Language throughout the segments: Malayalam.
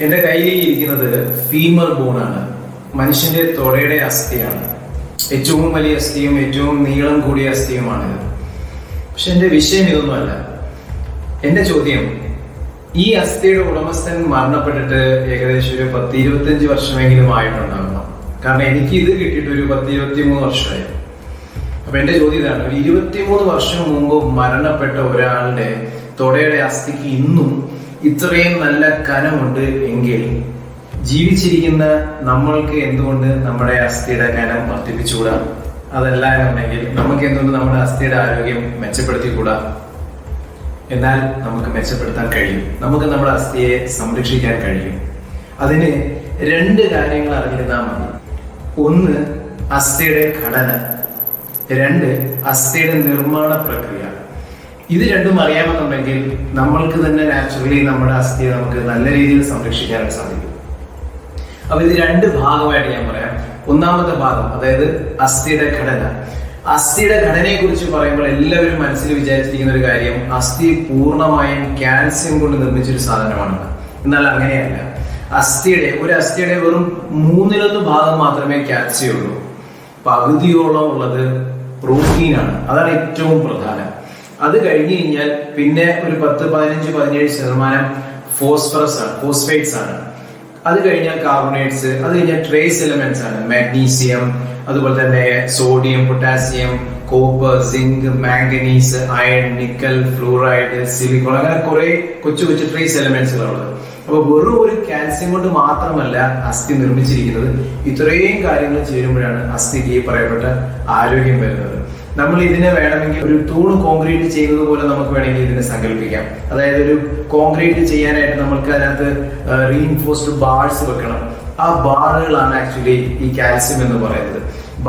എന്റെ കയ്യിൽ ഇരിക്കുന്നത് ഫീമർ ബോണാണ്. മനുഷ്യന്റെ തൊടയുടെ അസ്ഥിയാണ്. ഏറ്റവും വലിയ അസ്ഥിയും ഏറ്റവും നീളം കൂടിയ അസ്ഥിയുമാണിത്. പക്ഷെ എന്റെ വിഷയം ഇതൊന്നുമല്ല. എന്റെ ചോദ്യം, ഈ അസ്ഥിയുടെ ഉടമസ്ഥൻ മരണപ്പെട്ടിട്ട് ഏകദേശം ഒരു 10-25 വർഷമെങ്കിലും ആയിട്ടുണ്ടാകണം. കാരണം എനിക്ക് ഇത് കിട്ടിയിട്ട് ഒരു 10-23 വർഷമായി. അപ്പൊ എന്റെ ചോദ്യം ഇതാണ്, ഒരു 23 വർഷം മുമ്പ് മരണപ്പെട്ട ഒരാളുടെ തൊടയുടെ അസ്ഥിക്ക് ഇന്നും ഇത്രയും നല്ല കനമുണ്ട് എങ്കിൽ ജീവിച്ചിരിക്കുന്ന നമ്മൾക്ക് എന്തുകൊണ്ട് നമ്മുടെ അസ്ഥിയുടെ കനം വർദ്ധിപ്പിച്ചുകൂടാ? അതല്ല എന്നുണ്ടെങ്കിൽ നമുക്ക് എന്തുകൊണ്ട് നമ്മുടെ അസ്ഥിയുടെ ആരോഗ്യം മെച്ചപ്പെടുത്തിക്കൂടാ? എന്നാൽ നമുക്ക് മെച്ചപ്പെടുത്താൻ കഴിയും. നമുക്ക് നമ്മുടെ അസ്ഥിയെ സംരക്ഷിക്കാൻ കഴിയും. അതിന് 2 കാര്യങ്ങൾ അറിഞ്ഞിരുന്നാൽ മതി. 1, അസ്ഥിയുടെ ഘടന. 2, അസ്ഥിയുടെ നിർമ്മാണ പ്രക്രിയ. ഇത് രണ്ടും അറിയാമെന്നുണ്ടെങ്കിൽ നമ്മൾക്ക് തന്നെ നാച്ചുറലി നമ്മുടെ അസ്ഥിയെ നമുക്ക് നല്ല രീതിയിൽ സംരക്ഷിക്കാനായിട്ട് സാധിക്കും. അപ്പൊ ഇത് 2 ഭാഗമായിട്ട് ഞാൻ പറയാം. ഒന്നാമത്തെ ഭാഗം, അതായത് അസ്ഥിയുടെ ഘടന. അസ്ഥിയുടെ ഘടനയെ കുറിച്ച് പറയുമ്പോൾ എല്ലാവരും മനസ്സിൽ വിചാരിച്ചിരിക്കുന്ന ഒരു കാര്യം, അസ്ഥി പൂർണ്ണമായും കാൽസ്യം കൊണ്ട് നിർമ്മിച്ചൊരു സാധനമാണ്. എന്നാൽ അങ്ങനെയല്ല. ഒരു അസ്ഥിയുടെ വെറും 1/3 ഭാഗം മാത്രമേ കാൽസ്യം ഉള്ളൂ. പകുതിയോളം ഉള്ളത് പ്രോട്ടീനാണ്. അതാണ് ഏറ്റവും പ്രധാനം. അത് കഴിഞ്ഞു കഴിഞ്ഞാൽ പിന്നെ ഒരു 10-15-17% ഫോസ്ഫേറ്റ്സ് ആണ്. അത് കഴിഞ്ഞാൽ കാർബണേറ്റ്സ്, അത് കഴിഞ്ഞാൽ ട്രേസ് എലമെന്റ്സ് ആണ്. മാഗ്നീഷ്യം, അതുപോലെ തന്നെ sodium, potassium, copper, zinc, manganese, iron, nickel, fluoride, silicon, അങ്ങനെ കുറെ കൊച്ചു കൊച്ചു ട്രേസ് എലമെന്റ്സുകളുള്ളത്. അപ്പൊ വെറും ഒരു കാൽസ്യം കൊണ്ട് മാത്രമല്ല അസ്ഥി നിർമ്മിച്ചിരിക്കുന്നത്. ഇത്രയും കാര്യങ്ങൾ ചേരുമ്പോഴാണ് അസ്ഥിക്ക് ഈ പറയപ്പെട്ട ആരോഗ്യം വരുന്നത്. നമ്മൾ ഇതിനെ വേണമെങ്കിൽ ഒരു തൂണ് കോൺക്രീറ്റ് ചെയ്യുന്നത് പോലെ നമുക്ക് വേണമെങ്കിൽ ഇതിനെ സങ്കല്പിക്കാം. അതായത് ഒരു കോൺക്രീറ്റ് ചെയ്യാനായിട്ട് നമുക്ക് അതിനകത്ത് റീഇൻഫോഴ്സ്ഡ് ബാർസ് വെക്കണം. ആ ബാറുകളാണ് ആക്ച്വലി ഈ കാൽസ്യം എന്ന് പറയുന്നത്.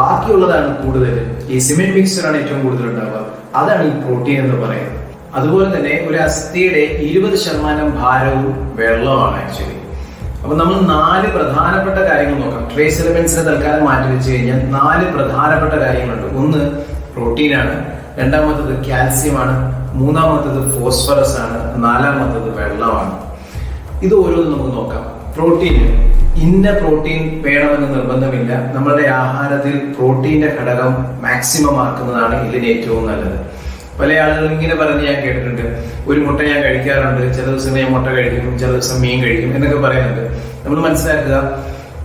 ബാക്കിയുള്ളതാണ് കൂടുതൽ. ഈ സിമെന്റ് മിക്സ്ചറാണ് ഏറ്റവും കൂടുതൽ ഉണ്ടാവുക. അതാണ് ഈ പ്രോട്ടീൻ എന്ന് പറയുന്നത്. അതുപോലെ തന്നെ ഒരു അസ്ഥിയുടെ 20% ഭാരവും വെള്ളമാണ് ആക്ച്വലി. അപ്പൊ നമ്മൾ 4 പ്രധാനപ്പെട്ട കാര്യങ്ങൾ നോക്കാം. ട്രേസ് എലമെന്റ്സിനെ തൽക്കാലം മാറ്റി വെച്ച് കഴിഞ്ഞാൽ 4 പ്രധാനപ്പെട്ട കാര്യങ്ങളുണ്ട്. 1 പ്രോട്ടീനാണ്, 2ാമത്തത് കാൽസ്യമാണ്, 3ാമത്തത് ഫോസ്ഫറസ് ആണ്, 4ാമത്തത് വെള്ളമാണ്. ഇത് ഓരോന്നും നമുക്ക് നോക്കാം. ഇന്ന പ്രോട്ടീൻ വേണമെന്ന് നിർബന്ധമില്ല. നമ്മളുടെ ആഹാരത്തിൽ പ്രോട്ടീന്റെ ഘടകം മാക്സിമം ആക്കുന്നതാണ് ഇതിന് ഏറ്റവും നല്ലത്. പല ആളുകൾ ഇങ്ങനെ പറഞ്ഞ് ഞാൻ കേട്ടിട്ടുണ്ട്, ഒരു മുട്ട ഞാൻ കഴിക്കാറുണ്ട്, ചില ദിവസം ഞാൻ മുട്ട കഴിക്കും, ചില ദിവസം മീൻ കഴിക്കും എന്നൊക്കെ പറയുന്നുണ്ട്. നമ്മൾ മനസ്സിലാക്കുക,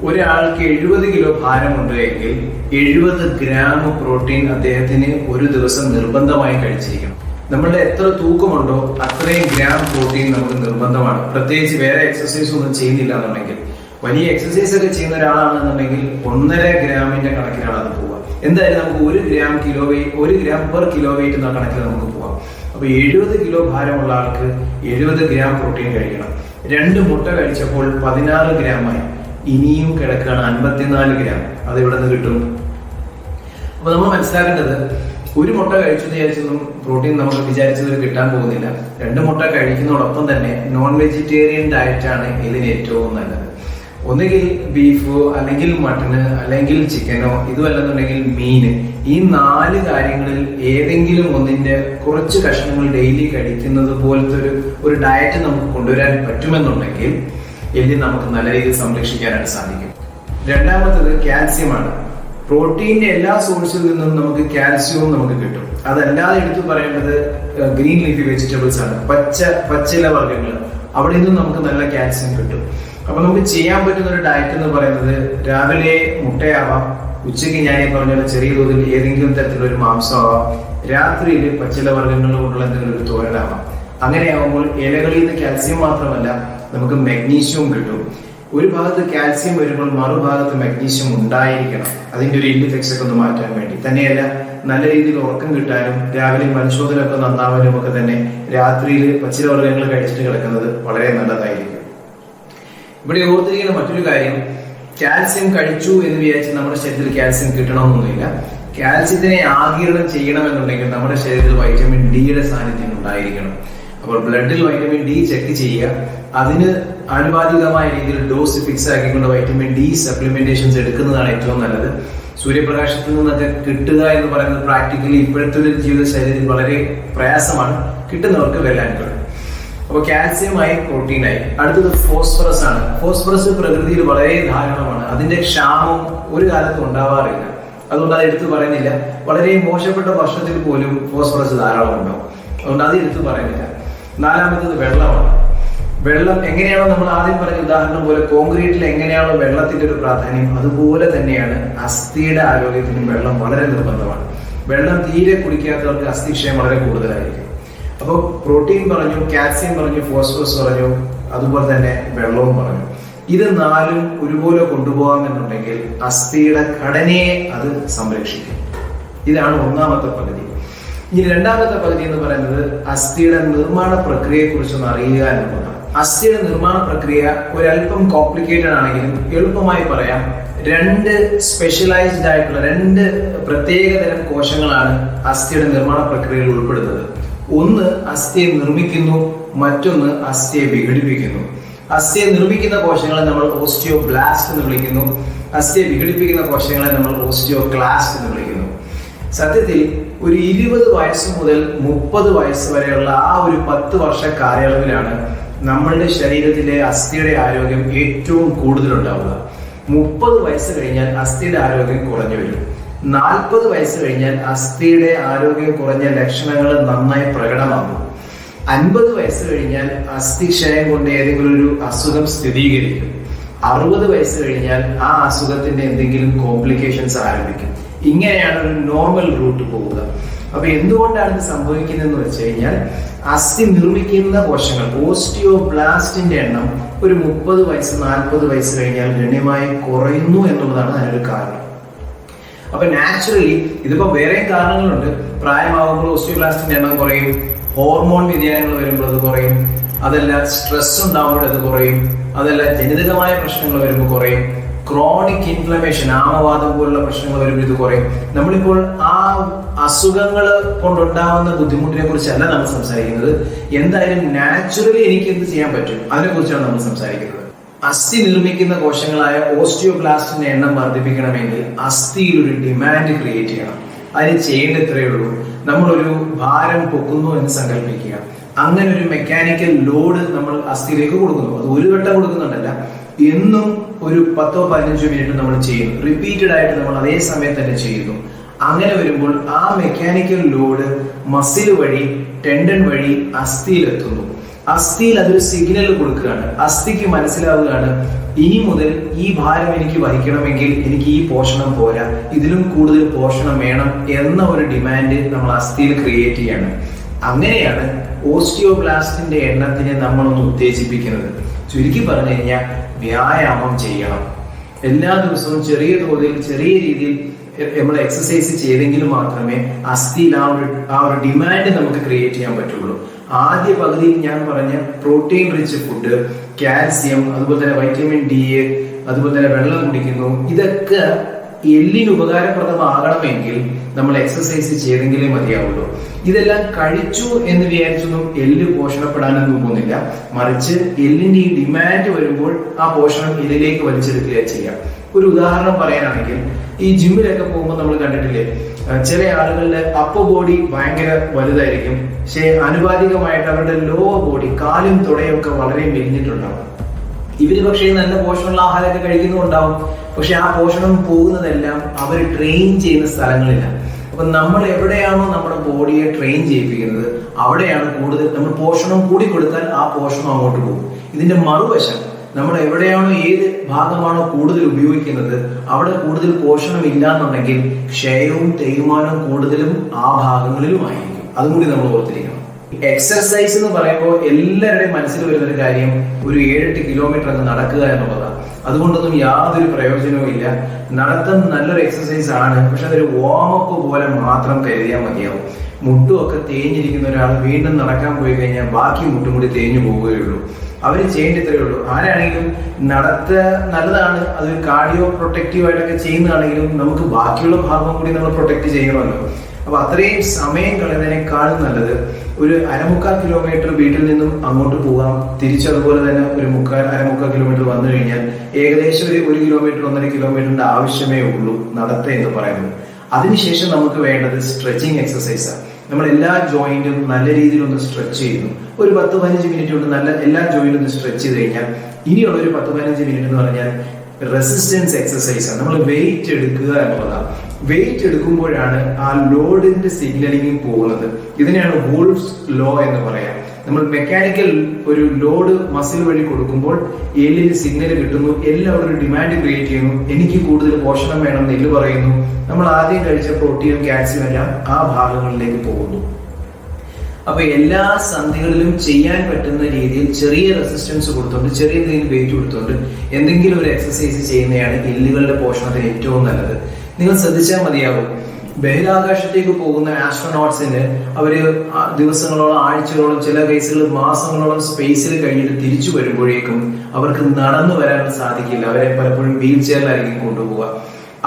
ഒരാൾക്ക് 70 കിലോ ഭാരമുണ്ട് എങ്കിൽ 70 ഗ്രാം പ്രോട്ടീൻ അദ്ദേഹത്തിന് ഒരു ദിവസം നിർബന്ധമായി കഴിച്ചിരിക്കണം. നമ്മളുടെ എത്ര തൂക്കമുണ്ടോ അത്രയും ഗ്രാം പ്രോട്ടീൻ നമുക്ക് നിർബന്ധമാണ്. പ്രത്യേകിച്ച് വേറെ എക്സസൈസ് ഒന്നും ചെയ്യുന്നില്ല എന്നുണ്ടെങ്കിൽ, വലിയ എക്സസൈസ് ഒക്കെ ചെയ്യുന്ന ഒരാളാണെന്നുണ്ടെങ്കിൽ 1.5 ഗ്രാമിന്റെ കണക്കിലാണ് അത് പോവുക. എന്തായാലും നമുക്ക് 1 ഗ്രാം പെർ കിലോ വെയിറ്റ് എന്ന കണക്കിൽ നമുക്ക് പോവാം. അപ്പൊ 70 കിലോ ഭാരമുള്ള ആൾക്ക് 70 ഗ്രാം പ്രോട്ടീൻ കഴിക്കണം. 2 മുട്ട കഴിച്ചപ്പോൾ 16 ഗ്രാമായി. ഇനിയും കിടക്കുകയാണ് 54 ഗ്രാം. അത് എവിടെ നിന്ന് കിട്ടും? അപ്പൊ നമ്മൾ മനസ്സിലാക്കേണ്ടത്, ഒരു മുട്ട കഴിച്ചെന്ന് വിചാരിച്ചൊന്നും പ്രോട്ടീൻ നമുക്ക് വിചാരിച്ചത് കിട്ടാൻ പോകുന്നില്ല. 2 മുട്ട കഴിക്കുന്നതോടൊപ്പം തന്നെ നോൺ വെജിറ്റേറിയൻ ഡയറ്റാണ് ഇതിന് ഏറ്റവും നല്ലത്. ഒന്നുകിൽ ബീഫോ അല്ലെങ്കിൽ മട്ടന് അല്ലെങ്കിൽ ചിക്കനോ, ഇതുമല്ലെന്നുണ്ടെങ്കിൽ മീന്. ഈ 4 കാര്യങ്ങളിൽ ഏതെങ്കിലും ഒന്നിന്റെ കുറച്ച് കഷ്ണങ്ങൾ ഡെയിലി കഴിക്കുന്നത് പോലത്തെ ഒരു ഡയറ്റ് നമുക്ക് കൊണ്ടുവരാൻ പറ്റുമെന്നുണ്ടെങ്കിൽ എല്ല് നമുക്ക് നല്ല രീതിയിൽ സംരക്ഷിക്കാനായിട്ട് സാധിക്കും. 2ാമത്തത് കാൽസ്യമാണ്. പ്രോട്ടീന്റെ എല്ലാ സോഴ്സിൽ നിന്നും നമുക്ക് കാൽസ്യവും നമുക്ക് കിട്ടും. അതല്ലാതെ എടുത്തു പറയേണ്ടത് ഗ്രീൻ ലീഫി വെജിറ്റബിൾസ് ആണ്, പച്ചില വർഗ്ഗങ്ങൾ. അവിടെ നിന്നും നമുക്ക് നല്ല കാൽസ്യം കിട്ടും. അപ്പൊ നമുക്ക് ചെയ്യാൻ പറ്റുന്ന ഒരു ഡയറ്റ് എന്ന് പറയുന്നത്, രാവിലെ മുട്ടയാവാം, ഉച്ചയ്ക്ക് ഞാൻ ഈ പറഞ്ഞ ചെറിയ തോതിൽ ഏതെങ്കിലും തരത്തിലൊരു മാംസമാവാം, രാത്രിയിൽ പച്ചില വർഗ്ഗങ്ങൾ കൊണ്ടുള്ള എന്തെങ്കിലും ഒരു തോരനാവാം. അങ്ങനെയാവുമ്പോൾ ഇലകളിൽ നിന്ന് കാൽസ്യം മാത്രമല്ല നമുക്ക് മഗ്നീഷ്യവും കിട്ടും. ഒരു ഭാഗത്ത് കാൽസ്യം വരുമ്പോൾ മറുഭാഗത്ത് മഗ്നീഷ്യം ഉണ്ടായിരിക്കണം. അതിന്റെ ഒരു ഇൻഡിഫെക്സ് ഒക്കെ ഒന്ന് മാറ്റാൻ വേണ്ടി. തന്നെയല്ല, നല്ല രീതിയിൽ ഉറക്കം കിട്ടാനും രാവിലെ പരിശോധനയൊക്കെ നന്നാവാനും ഒക്കെ തന്നെ രാത്രിയിൽ പച്ചില വർഗ്ഗങ്ങൾ കഴിച്ചിട്ട് കിടക്കുന്നത് വളരെ നല്ലതായിരിക്കും. ഇവിടെ ഓർത്തിരിക്കുന്ന മറ്റൊരു കാര്യം, കാൽസ്യം കഴിച്ചു എന്ന് വിചാരിച്ച് നമ്മുടെ ശരീരത്തിൽ കാൽസ്യം കിട്ടണമെന്നൊന്നുമില്ല. കാൽസ്യത്തിനെ ആഗിരണം ചെയ്യണമെന്നുണ്ടെങ്കിൽ നമ്മുടെ ശരീരത്തിൽ വൈറ്റമിൻ ഡിയുടെ സാന്നിധ്യം ഉണ്ടായിരിക്കണം. അപ്പോൾ ബ്ലഡിൽ വൈറ്റമിൻ ഡി ചെക്ക് ചെയ്യുക. അതിന് ആനുപാതികമായ രീതിയിൽ dose fix ആക്കിക്കൊണ്ട് vitamin D supplementations എടുക്കുന്നതാണ് ഏറ്റവും നല്ലത്. സൂര്യപ്രകാശത്തിൽ നിന്നൊക്കെ കിട്ടുക എന്ന് പറയുന്നത് പ്രാക്ടിക്കലി ഇപ്പോഴത്തെ ഒരു ജീവിത ശൈലിയിൽ വളരെ പ്രയാസമാണ്. കിട്ടുന്നവർക്ക് വെല്ലാനുകൾ. അപ്പൊ കാൽസ്യമായി, പ്രോട്ടീനായി. അടുത്തത് ഫോസ്ഫറസ് ആണ്. ഫോസ്ഫറസ് പ്രകൃതിയിൽ വളരെ ധാരാളമാണ്. അതിന്റെ ക്ഷാമം ഒരു കാലത്തും ഉണ്ടാവാറില്ല. അതുകൊണ്ട് അത് എടുത്തു പറയുന്നില്ല. വളരെ മോശപ്പെട്ട വർഷത്തിൽ പോലും ഫോസ്ഫറസ് ധാരാളം ഉണ്ടാവും. അതുകൊണ്ട് അത് എടുത്തു പറയുന്നില്ല. നാലാമത്തത് വെള്ളമാണ്. വെള്ളം എങ്ങനെയാണോ നമ്മൾ ആദ്യം പറഞ്ഞ ഉദാഹരണം പോലെ കോൺക്രീറ്റിൽ എങ്ങനെയാണോ വെള്ളത്തിന്റെ ഒരു പ്രാധാന്യം, അതുപോലെ തന്നെയാണ് അസ്ഥിയുടെ ആരോഗ്യത്തിനും വെള്ളം വളരെ നിർബന്ധമാണ്. വെള്ളം തീരെ കുടിക്കാത്തവർക്ക് അസ്ഥിക്ഷയം വളരെ കൂടുതലായിരിക്കും. അപ്പോൾ പ്രോട്ടീൻ പറഞ്ഞു, കാൽസ്യം പറഞ്ഞു, ഫോസ്ഫറസ് പറഞ്ഞു, അതുപോലെ തന്നെ വെള്ളവും പറഞ്ഞു. ഇത് നാലും ഒരുപോലെ കൊണ്ടുപോകാമെന്നുണ്ടെങ്കിൽ അസ്ഥിയുടെ ഘടനയെ അത് സംരക്ഷിക്കും. ഇതാണ് ഒന്നാമത്തെ പകുതി. ഇനി രണ്ടാമത്തെ പകുതി എന്ന് പറയുന്നത് അസ്ഥിയുടെ നിർമ്മാണ പ്രക്രിയയെ കുറിച്ചൊന്ന് അറിയുക എന്നുള്ളതാണ്. അസ്ഥിയുടെ നിർമ്മാണ പ്രക്രിയ ഒരല്പം കോംപ്ലിക്കേറ്റഡ് ആണെങ്കിലും എളുപ്പമായി പറയാം. രണ്ട് സ്പെഷ്യലൈസ്ഡ് ആയിട്ടുള്ള രണ്ട് പ്രത്യേകതരം കോശങ്ങളാണ് അസ്ഥിയുടെ നിർമ്മാണ പ്രക്രിയയിൽ ഉൾപ്പെടുന്നത്. ഒന്ന് അസ്ഥിയെ നിർമ്മിക്കുന്നു, മറ്റൊന്ന് അസ്ഥിയെ വിഘടിപ്പിക്കുന്നു. അസ്ഥിയെ നിർമ്മിക്കുന്ന കോശങ്ങളെ നമ്മൾ ഓസ്റ്റിയോബ്ലാസ്റ്റ് എന്ന് വിളിക്കുന്നു. അസ്ഥിയെ വിഘടിപ്പിക്കുന്ന കോശങ്ങളെ നമ്മൾ ഓസ്റ്റിയോക്ലാസ്റ്റ് എന്ന് വിളിക്കുന്നു. സത്യത്തിൽ ഒരു 20 വയസ്സ് മുതൽ 30 വയസ്സ് വരെയുള്ള ആ ഒരു 10 വർഷ കാലയളവിലാണ് നമ്മളുടെ ശരീരത്തിലെ അസ്ഥിയുടെ ആരോഗ്യം ഏറ്റവും കൂടുതൽ ഉണ്ടാവുക. 30 വയസ്സ് കഴിഞ്ഞാൽ അസ്ഥിയുടെ ആരോഗ്യം കുറഞ്ഞു വരും. 40 വയസ്സ് കഴിഞ്ഞാൽ അസ്ഥിയുടെ ആരോഗ്യം കുറഞ്ഞ ലക്ഷണങ്ങൾ നന്നായി പ്രകടമാകും. 50 വയസ്സ് കഴിഞ്ഞാൽ അസ്ഥിക്ഷയം കൊണ്ട് ഏതെങ്കിലും ഒരു അസുഖം സ്ഥിരീകരിക്കും. 60 വയസ്സ് കഴിഞ്ഞാൽ ആ അസുഖത്തിന്റെ എന്തെങ്കിലും കോംപ്ലിക്കേഷൻസ് ആരംഭിക്കും. ഇങ്ങനെയാണ് ഒരു നോർമൽ റൂട്ട് പോവുക. അപ്പൊ എന്തുകൊണ്ടാണ് ഇത് സംഭവിക്കുന്നതെന്ന് വെച്ച് കഴിഞ്ഞാൽ അസ്ഥി നിർമ്മിക്കുന്ന കോശങ്ങൾ ഓസ്റ്റിയോബ്ലാസ്റ്റിന്റെ എണ്ണം ഒരു 30 വയസ്സ് 40 വയസ്സ് കഴിഞ്ഞാൽ ഗണ്യമായി കുറയുന്നു എന്നുള്ളതാണ് അതിനൊരു കാരണം. അപ്പൊ നാച്ചുറലി ഇതിപ്പോ വേറെ കാരണങ്ങളുണ്ട്. പ്രായമാകുമ്പോൾ ഓസ്റ്റിയോബ്ലാസ്റ്റിന്റെ എണ്ണം കുറയും, ഹോർമോൺ വ്യതിയാനങ്ങൾ വരുമ്പോൾ അത് കുറയും, അതല്ല സ്ട്രെസ് ഉണ്ടാകുമ്പോൾ അത് കുറയും, അതല്ല ജനിതകമായ പ്രശ്നങ്ങൾ വരുമ്പോൾ കുറയും, ക്രോണിക് ഇൻഫ്ലമേഷൻ ആമവാദം പോലുള്ള പ്രശ്നങ്ങൾ വരുമ്പോൾ ഇത് കുറയും. നമ്മളിപ്പോൾ ആ അസുഖങ്ങൾ കൊണ്ടുണ്ടാവുന്ന ബുദ്ധിമുട്ടിനെ കുറിച്ചല്ല നമ്മൾ സംസാരിക്കുന്നത്. എന്തായാലും നാച്ചുറലി എനിക്ക് എന്ത് ചെയ്യാൻ പറ്റും അതിനെ കുറിച്ചാണ് നമ്മൾ സംസാരിക്കുന്നത്. അസ്ഥി നിർമ്മിക്കുന്ന കോശങ്ങളായ ഓസ്റ്റിയോബ്ലാസ്റ്റിന്റെ എണ്ണം വർദ്ധിപ്പിക്കണമെങ്കിൽ അസ്ഥിയിൽ ഒരു ഡിമാൻഡ് ക്രിയേറ്റ് ചെയ്യണം. അതിന് ചെയ്യേണ്ട ഇത്രയേ ഉള്ളൂ. നമ്മളൊരു ഭാരം പൊക്കുന്നു എന്ന് സങ്കല്പിക്കുക. അങ്ങനെ ഒരു മെക്കാനിക്കൽ ലോഡ് നമ്മൾ അസ്ഥിയിലേക്ക് കൊടുക്കുന്നു. അത് ഒരു വട്ടം കൊടുക്കുന്നുണ്ടല്ല, എന്നും ഒരു 10-15 മിനിറ്റ് നമ്മൾ ചെയ്യുന്നു. റിപ്പീറ്റഡ് ആയിട്ട് നമ്മൾ അതേ സമയം തന്നെ ചെയ്യുന്നു. അങ്ങനെ വരുമ്പോൾ ആ മെക്കാനിക്കൽ ലോഡ് മസിൽ വഴി, ടെൻഡൻ വഴി അസ്ഥിയിലെത്തുന്നു. അസ്ഥിയിൽ അതൊരു സിഗ്നൽ കൊടുക്കുകയാണ്. അസ്ഥിക്ക് മനസ്സിലാവുകയാണ് ഇനി മുതൽ ഈ ഭാരം എനിക്ക് വഹിക്കണമെങ്കിൽ എനിക്ക് ഈ പോഷണം പോരാ, ഇതിലും കൂടുതൽ പോഷണം വേണം എന്ന ഒരു ഡിമാൻഡ് നമ്മൾ അസ്ഥിയിൽ ക്രിയേറ്റ് ചെയ്യാണ്. അങ്ങനെയാണ് ഓസ്റ്റിയോബ്ലാസ്റ്റിന്റെ എണ്ണത്തിനെ നമ്മളൊന്ന് ഉത്തേജിപ്പിക്കുന്നത്. ചുരുക്കി പറഞ്ഞു കഴിഞ്ഞാൽ വ്യായാമം ചെയ്യണം. എല്ലാ ദിവസവും ചെറിയ തോതിൽ ചെറിയ രീതിയിൽ നമ്മൾ എക്സസൈസ് ചെയ്തെങ്കിൽ മാത്രമേ അസ്ഥിയിൽ ആ ഒരു ഡിമാൻഡ് നമുക്ക് ക്രിയേറ്റ് ചെയ്യാൻ പറ്റുള്ളൂ. ആദ്യ പകുതിയിൽ ഞാൻ പറഞ്ഞ പ്രോട്ടീൻ റിച്ച് ഫുഡ്, കാൽസ്യം, അതുപോലെ തന്നെ വൈറ്റമിൻ ഡി, അതുപോലെ തന്നെ വെള്ളം കുടിക്കുന്നു, ഇതൊക്കെ എല്ലിന് ഉപകാരപ്രദമാകണമെങ്കിൽ നമ്മൾ എക്സസൈസ് ചെയ്തെങ്കിലേ മതിയാവുള്ളൂ. ഇതെല്ലാം കഴിച്ചു എന്ന് വിചാരിച്ചൊന്നും എല്ല് പോഷണപ്പെടാനൊന്നും പോകുന്നില്ല. മറിച്ച് എല്ലിന്റെ ഈ ഡിമാൻഡ് വരുമ്പോൾ ആ പോഷണം എല്ലിലേക്ക് വലിച്ചെടുക്കുക ചെയ്യാം. ഒരു ഉദാഹരണം പറയാനാണെങ്കിൽ ഈ ജിമ്മിലൊക്കെ പോകുമ്പോൾ നമ്മൾ കണ്ടിട്ടില്ലേ, ചില ആളുകളുടെ അപ്പർ ബോഡി ഭയങ്കര വലുതായിരിക്കും, പക്ഷെ അനുപാതികമായിട്ട് അവരുടെ ലോവർ ബോഡി, കാലും തുടയും ഒക്കെ വളരെ മെലിഞ്ഞിട്ടുണ്ടാവും. ഇവര് പക്ഷേ നല്ല പോഷണമുള്ള ആഹാരമൊക്കെ കഴിക്കുന്നുണ്ടാവും, പക്ഷെ ആ പോഷണം പോകുന്നതെല്ലാം അവർ ട്രെയിൻ ചെയ്യുന്ന സ്ഥലങ്ങളില്ല. അപ്പൊ നമ്മൾ എവിടെയാണോ നമ്മുടെ ബോഡിയെ ട്രെയിൻ ചെയ്യിപ്പിക്കുന്നത് അവിടെയാണ് കൂടുതൽ നമ്മൾ പോഷണം കൂടി കൊടുത്താൽ ആ പോഷണം അങ്ങോട്ട് പോകും. ഇതിന്റെ മറുവശം, നമ്മൾ എവിടെയാണോ ഏത് ഭാഗമാണോ കൂടുതൽ ഉപയോഗിക്കുന്നത് അവിടെ കൂടുതൽ പോഷണം ഇല്ല എന്നുണ്ടെങ്കിൽ ക്ഷയവും തേയ്മാനവും കൂടുതലും ആ ഭാഗങ്ങളിലുമായിരിക്കും. അതും കൂടി നമ്മൾ ഓർത്തിരിക്കണം. എക്സർസൈസ് എന്ന് പറയുമ്പോൾ എല്ലാവരുടെയും മനസ്സിൽ വരുന്നൊരു കാര്യം ഒരു 7-8 കിലോമീറ്റർ അങ്ങ് നടക്കുക എന്നുള്ളതാണ്. അതുകൊണ്ടൊന്നും യാതൊരു പ്രയോജനവും ഇല്ല. നടത്തം നല്ലൊരു എക്സസൈസ് ആണ്, പക്ഷെ അതൊരു വാമപ്പ് പോലെ മാത്രം കരുതിയാൽ മതിയാവും. മുട്ടുമൊക്കെ തേഞ്ഞിരിക്കുന്ന ഒരാൾ വീണ്ടും നടക്കാൻ പോയി കഴിഞ്ഞാൽ ബാക്കി മുട്ടും കൂടി തേഞ്ഞു പോവുകയുള്ളൂ. അവർ ചെയ്യേണ്ട ഇത്രയേ ഉള്ളൂ. ആരാണെങ്കിലും നടത്ത നല്ലതാണ്, അതൊരു കാർഡിയോ പ്രൊട്ടക്റ്റീവ് ആയിട്ടൊക്കെ ചെയ്യുന്നതാണെങ്കിലും നമുക്ക് ബാക്കിയുള്ള ഭാഗം കൂടി നമ്മൾ പ്രൊട്ടക്ട് ചെയ്യണമല്ലോ. അപ്പൊ അത്രയും സമയം കളയുന്നതിനേക്കാളും നല്ലത് ഒരു 1/4 കിലോമീറ്റർ വീട്ടിൽ നിന്നും അങ്ങോട്ട് പോകാം, തിരിച്ചതുപോലെ തന്നെ ഒരു 1/4 കിലോമീറ്റർ വന്നു കഴിഞ്ഞാൽ ഏകദേശം ഒരു 1 കിലോമീറ്റർ 1.5 കിലോമീറ്ററിന്റെ ആവശ്യമേ ഉള്ളൂ നടത്ത എന്ന് പറയുന്നത്. അതിനുശേഷം നമുക്ക് വേണ്ടത് സ്ട്രെച്ചിങ് എക്സസൈസാണ്. നമ്മൾ എല്ലാ ജോയിന്റും നല്ല രീതിയിൽ ഒന്ന് സ്ട്രെച്ച് ചെയ്യുന്നു. ഒരു 10-15 മിനിറ്റ് കൊണ്ട് നല്ല എല്ലാ ജോയിന്റും ഒന്ന് സ്ട്രെച്ച് ചെയ്ത് കഴിഞ്ഞാൽ ഇനിയുള്ള ഒരു 10-15 മിനിറ്റ് എന്ന് പറഞ്ഞാൽ റെസിസ്റ്റൻസ് എക്സസൈസ് ആണ്. നമ്മൾ വെയിറ്റ് എടുക്കുക എന്നുള്ളതാണ്. വെയിറ്റ് എടുക്കുമ്പോഴാണ് ആ ലോഡിന്റെ സിഗ്നലിംഗ് പോകുന്നത്. ഇതിനെയാണ് വോൾഫ്സ് ലോ എന്ന് പറയാം. നമ്മൾ മെക്കാനിക്കൽ ഒരു ലോഡ് മസിൽ വഴി കൊടുക്കുമ്പോൾ എല്ലിന് സിഗ്നൽ കിട്ടുന്നു, എല്ലാവരും ഒരു ഡിമാൻഡ് ക്രിയേറ്റ് ചെയ്യുന്നു, എനിക്ക് കൂടുതൽ പോഷണം വേണം എന്ന് എല്ല് പറയുന്നു. നമ്മൾ ആദ്യം കഴിച്ച പ്രോട്ടീനും കാൽസ്യം എല്ലാം ആ ഭാഗങ്ങളിലേക്ക് പോകുന്നു. അപ്പൊ എല്ലാ സന്ധികളിലും ചെയ്യാൻ പറ്റുന്ന രീതിയിൽ ചെറിയ റെസിസ്റ്റൻസ് കൊടുത്തുകൊണ്ട് ചെറിയ എന്തെങ്കിലും വെയിറ്റ് കൊടുത്തുകൊണ്ട് എന്തെങ്കിലും ഒരു എക്സസൈസ് ചെയ്യുന്നതാണ് എല്ലുകളുടെ പോഷണത്തിന് ഏറ്റവും നല്ലത്. നിങ്ങൾ ശ്രദ്ധിച്ചാൽ മതിയാകും, ബഹിരാകാശത്തേക്ക് പോകുന്ന ആസ്ട്രോനോട്ട്സിന് അവര് ദിവസങ്ങളോളം ആഴ്ചകളോളം ചില കേസുകൾ മാസങ്ങളോളം സ്പേസിൽ കഴിഞ്ഞിട്ട് തിരിച്ചു വരുമ്പോഴേക്കും അവർക്ക് നടന്നു വരാൻ സാധിക്കില്ല. അവരെ പലപ്പോഴും വീൽ ചെയറിലായിരിക്കും കൊണ്ടുപോവുക.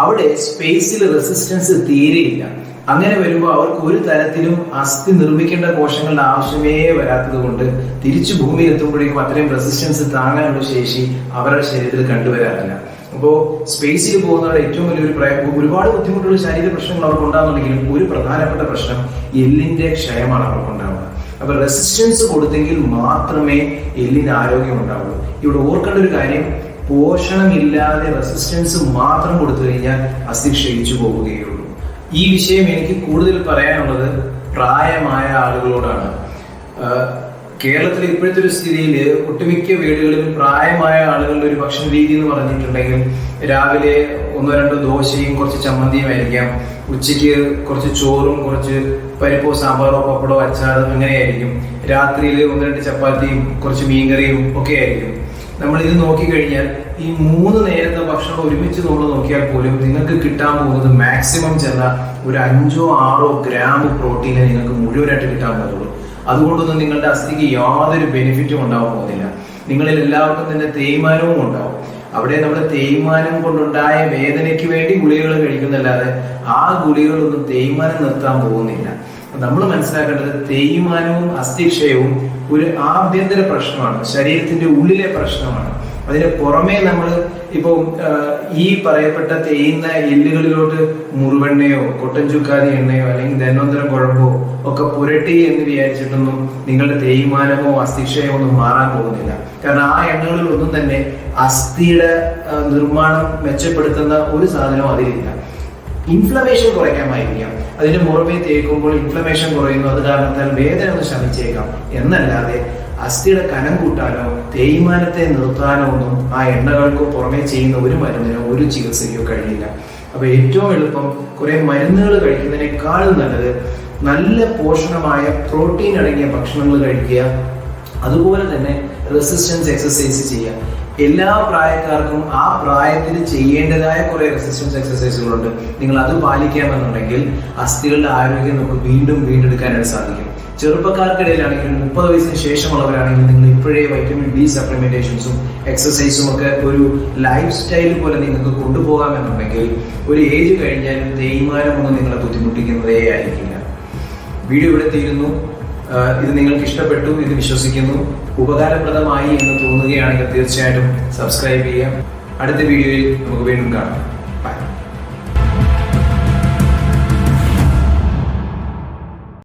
അവിടെ സ്പേസിൽ റെസിസ്റ്റൻസ് തീരെയില്ല. അങ്ങനെ വരുമ്പോൾ അവർക്ക് ഒരു തരത്തിലും അസ്ഥി നിർമ്മിക്കേണ്ട കോശങ്ങളുടെ ആവശ്യമേ വരാത്തത് കൊണ്ട് തിരിച്ചു ഭൂമിയിൽ എത്തുമ്പോഴേക്കും അത്രയും റെസിസ്റ്റൻസ് താങ്ങാനുള്ള ശേഷി അവരുടെ ശരീരത്തിൽ കണ്ടുവരാറില്ല. അപ്പോ സ്പേസിൽ പോകുന്നവരുടെ ഏറ്റവും വലിയൊരു ഒരുപാട് ബുദ്ധിമുട്ടുള്ള ശാരീരിക പ്രശ്നങ്ങൾ അവർക്ക് ഉണ്ടാകുന്നുണ്ടെങ്കിലും ഒരു പ്രധാനപ്പെട്ട പ്രശ്നം എല്ലിന്റെ ക്ഷയമാണ് അവർക്ക് ഉണ്ടാവുക. അപ്പൊ റെസിസ്റ്റൻസ് കൊടുത്തെങ്കിൽ മാത്രമേ എല്ലിന് ആരോഗ്യം ഉണ്ടാവുള്ളൂ. ഇവിടെ ഓർക്കേണ്ട ഒരു കാര്യം, പോഷണമില്ലാതെ റെസിസ്റ്റൻസ് മാത്രം കൊടുത്തു കഴിഞ്ഞാൽ അസ്ഥി ക്ഷയിച്ചു പോവുകയുള്ളൂ. ഈ വിഷയം എനിക്ക് കൂടുതൽ പറയാനുള്ളത് പ്രായമായ ആളുകളോടാണ്. കേരളത്തിൽ ഇപ്പോഴത്തെ ഒരു സ്ഥിതിയിൽ ഒട്ടുമിക്ക വീടുകളിലും പ്രായമായ ആളുകളുടെ ഒരു ഭക്ഷണ രീതി എന്ന് പറഞ്ഞിട്ടുണ്ടെങ്കിൽ രാവിലെ 1-2 ദോശയും കുറച്ച് ചമ്മന്തിയും ആയിരിക്കാം, ഉച്ചയ്ക്ക് കുറച്ച് ചോറും കുറച്ച് പരിപ്പോ സാമ്പാറോ പപ്പടോ അച്ചാറും അങ്ങനെയായിരിക്കും, രാത്രിയിൽ 1-2 ചപ്പാത്തിയും കുറച്ച് മീൻകറിയും ഒക്കെ ആയിരിക്കും. നമ്മൾ ഇത് നോക്കിക്കഴിഞ്ഞാൽ ഈ 3 നേരത്തെ ഭക്ഷണം ഒരുമിച്ച് നമ്മൾ നോക്കിയാൽ പോലും നിങ്ങൾക്ക് കിട്ടാൻ പോകുന്നത് മാക്സിമം ചെന്ന ഒരു 5-6 ഗ്രാം പ്രോട്ടീനെ നിങ്ങൾക്ക് മുഴുവനായിട്ട് കിട്ടാൻ പറ്റുള്ളൂ. അതുകൊണ്ടൊന്നും നിങ്ങളുടെ അസ്ഥിക്ക് യാതൊരു ബെനിഫിറ്റും ഉണ്ടാവാൻ പോകുന്നില്ല. നിങ്ങളിൽ എല്ലാവർക്കും തന്നെ തേയ്മാനവും ഉണ്ടാവും. അവിടെ നമ്മുടെ തേയ്മാനം കൊണ്ടുണ്ടായ വേദനയ്ക്ക് വേണ്ടി ഗുളികകൾ കഴിക്കുന്നല്ലാതെ ആ ഗുളികകളൊന്നും തേയ്മാനം നിർത്താൻ പോകുന്നില്ല. നമ്മൾ മനസ്സിലാക്കേണ്ടത് തേയ്മാനവും അസ്ഥിക്ഷയവും ഒരു ആഭ്യന്തര പ്രശ്നമാണ്, ശരീരത്തിന്റെ ഉള്ളിലെ പ്രശ്നമാണ്. അതിന് പുറമേ നമ്മൾ ഇപ്പൊ ഈ പറയപ്പെട്ട തേയുന്ന എല്ലുകളിലോട്ട് മുറിവെണ്ണയോ കൊട്ടൻ ചുക്കാതി എണ്ണയോ അല്ലെങ്കിൽ ധന്വന്തരം കുഴമ്പോ ഒക്കെ പുരട്ടി എന്ന് വിചാരിച്ചിട്ടൊന്നും നിങ്ങളുടെ തേയ്മാനമോ അസ്ഥിക്ഷയമോ ഒന്നും മാറാൻ പോകുന്നില്ല. കാരണം ആ എണ്ണകളിൽ ഒന്നും തന്നെ അസ്ഥിയുടെ നിർമ്മാണം മെച്ചപ്പെടുത്തുന്ന ഒരു സാധനവും അതിലില്ല. ഇൻഫ്ലമേഷൻ കുറയ്ക്കാമായിരിക്കാം, അതിന് മുറമേ തേക്കുമ്പോൾ ഇൻഫ്ലമേഷൻ കുറയുന്നു, അത് കാരണത്താൽ വേദന ഒന്ന് ശമിച്ചേക്കാം എന്നല്ലാതെ അസ്ഥിയുടെ കനം കൂട്ടാനോ തേയ്മാനത്തെ നിർത്താനോ ഒന്നും ആ എണ്ണകൾക്കോ പുറമേ ചെയ്യുന്ന ഒരു മരുന്നിനോ ഒരു ചികിത്സയ്ക്കോ കഴിയില്ല. അപ്പൊ ഏറ്റവും എളുപ്പം കുറെ മരുന്നുകൾ കഴിക്കുന്നതിനേക്കാളും നല്ലത് നല്ല പോഷണമായ പ്രോട്ടീൻ അടങ്ങിയ ഭക്ഷണങ്ങൾ കഴിക്കുക, അതുപോലെ തന്നെ റെസിസ്റ്റൻസ് എക്സസൈസ് ചെയ്യുക. എല്ലാ പ്രായക്കാർക്കും ആ പ്രായത്തിൽ ചെയ്യേണ്ടതായ കുറെ റെസിസ്റ്റൻസ് എക്സസൈസുകളുണ്ട്. നിങ്ങൾ അത് പാലിക്കാമെന്നുണ്ടെങ്കിൽ അസ്ഥികളുടെ ആരോഗ്യം നമുക്ക് വീണ്ടും വീണ്ടെടുക്കാനായിട്ട് സാധിക്കും. ചെറുപ്പക്കാർക്കിടയിലാണെങ്കിൽ 30 വയസ്സിന് ശേഷമുള്ളവരാണെങ്കിൽ നിങ്ങൾ ഇപ്പോഴേ വൈറ്റമിൻ ഡി സപ്ലിമെന്റേഷൻസും എക്സസൈസും ഒക്കെ ഒരു ലൈഫ് സ്റ്റൈൽ പോലെ നിങ്ങൾക്ക് കൊണ്ടുപോകാമെന്നുണ്ടെങ്കിൽ ഒരു ഏജ് കഴിഞ്ഞാലും തേയ്മാനമൊന്നും നിങ്ങളെ ബുദ്ധിമുട്ടിക്കുന്നതേ ആയിരിക്കില്ല. വീഡിയോ ഇവിടെ തീരുന്നു. ഇത് നിങ്ങൾക്ക് ഇഷ്ടപ്പെട്ടു എന്ന് വിശ്വസിക്കുന്നു. ഉപകാരപ്രദമായി എന്ന് തോന്നുകയാണെങ്കിൽ തീർച്ചയായിട്ടും സബ്സ്ക്രൈബ് ചെയ്യാം. അടുത്ത വീഡിയോയിൽ നമുക്ക് വീണ്ടും കാണാം.